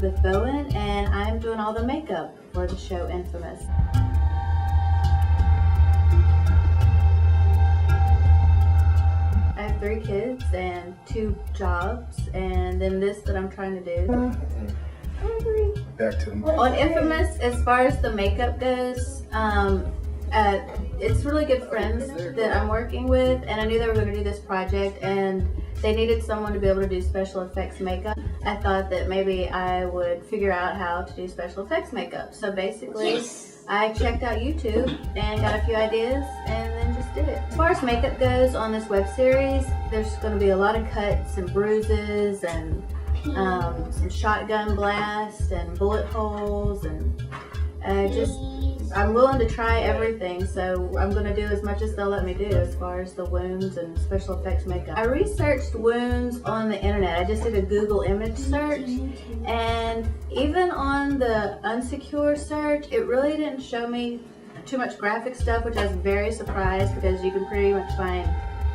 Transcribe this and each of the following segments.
Elizabeth Bowen, and I'm doing all the makeup for the show Infamous. I have 3 kids and 2 jobs, and then this that I'm trying to do. Back to them. On Infamous, as far as the makeup goes, it's really good friends that I'm working with, and I knew they were going to do this project, and they needed someone to be able to do special effects makeup. I thought that maybe I would figure out how to do special effects makeup. So basically, I checked out YouTube and got a few ideas and then just did it. As far as makeup goes on this web series, there's going to be a lot of cuts and bruises and some shotgun blasts and bullet holes, and I'm willing to try everything, so I'm going to do as much as they'll let me do as far as the wounds and special effects makeup. I researched wounds on the internet. I just did a Google image search, and even on the unsecure search, it really didn't show me too much graphic stuff, which I was very surprised because you can pretty much find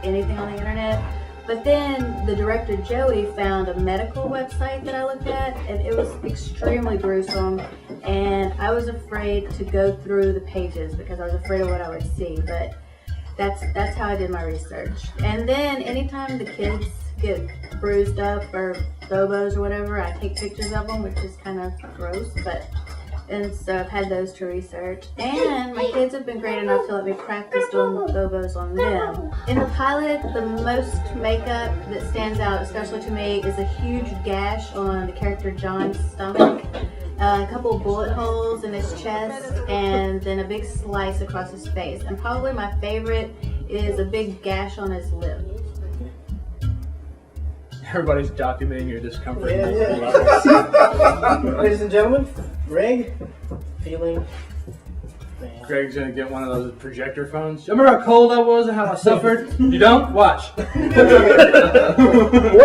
anything on the internet. But then the director Joey found a medical website that I looked at, and it was extremely gruesome, and I was afraid to go through the pages because I was afraid of what I would see. But that's how I did my research. And then anytime the kids get bruised up or bobos or whatever, I take pictures of them, which is kind of gross, and so I've had those to research. And my kids have been great enough to let me practice doing bobos on them. In the pilot, the most makeup that stands out, especially to me, is a huge gash on the character John's stomach, a couple of bullet holes in his chest, and then a big slice across his face. And probably my favorite is a big gash on his lip. Everybody's documenting your discomfort. Ladies and gentlemen, Greg, feeling bad. Greg's gonna get one of those projector phones. You remember how cold I was and how I suffered? You don't? Watch.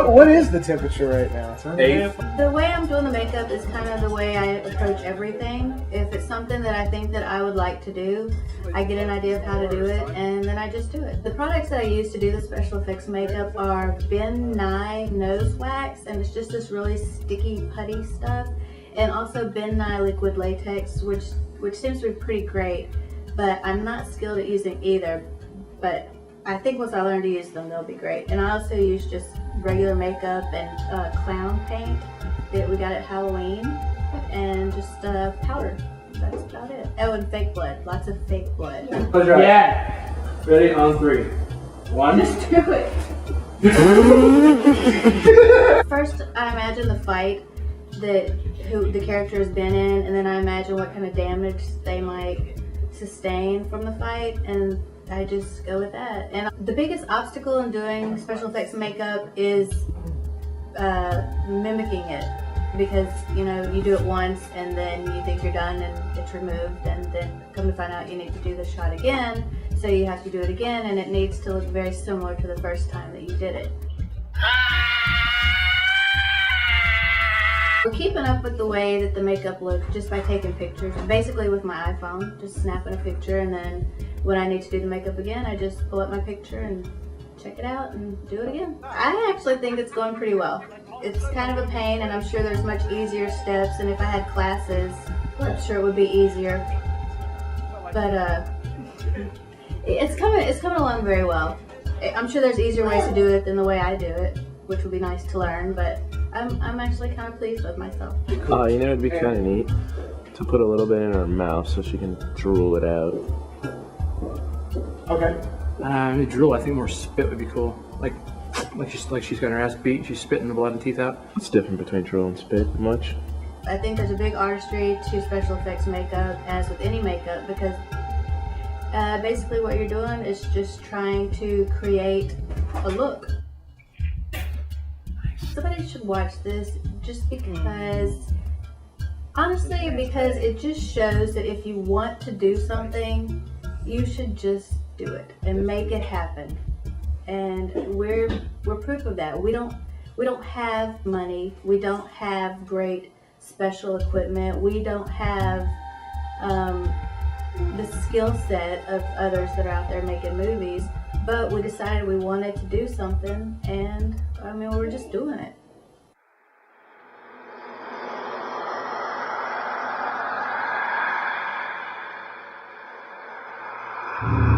What is the temperature right now? 8. The way I'm doing the makeup is kind of the way I approach everything. If it's something that I think that I would like to do, I get an idea of how to do it, and then I just do it. The products that I use to do the special effects makeup are Ben Nye Nose Wax, and it's just this really sticky, putty stuff, and also Ben Nye Liquid Latex, which seems to be pretty great, but I'm not skilled at using either. But I think once I learn to use them, they'll be great. And I also use just regular makeup and clown paint that we got at Halloween, and just powder. That's about it. Oh, and fake blood. Lots of fake blood. Close your eyes. Yeah. Ready? On 3. 1. Just do it. First, I imagine the fight that who the character has been in, and then I imagine what kind of damage they might sustain from the fight, and I just go with that. And the biggest obstacle in doing special effects makeup is mimicking it, because you do it once and then you think you're done and it's removed, and then come to find out you need to do the shot again, so you have to do it again, and it needs to look very similar to the first time that you did it. We're keeping up with the way that the makeup looks just by taking pictures, basically with my iPhone, just snapping a picture, and then when I need to do the makeup again, I just pull up my picture and check it out and do it again. I actually think it's going pretty well. It's kind of a pain, and I'm sure there's much easier steps, and if I had classes, I'm sure it would be easier. But it's coming along very well. I'm sure there's easier ways to do it than the way I do it, which would be nice to learn, but I'm actually kind of pleased with myself. It'd be kind of neat to put a little bit in her mouth so she can drool it out. Okay. Drool. I think more spit would be cool. Like she's got her ass beat. She's spitting the blood and teeth out. What's different between drool and spit? Much? I think there's a big artistry to special effects makeup, as with any makeup, because basically what you're doing is just trying to create a look. Somebody should watch this just because, honestly, because it just shows that if you want to do something, you should just do it and make it happen. And we're proof of that. We don't have money. We don't have great special equipment. We don't have the skill set of others that are out there making movies. But we decided we wanted to do something, and we're just doing it. Bye.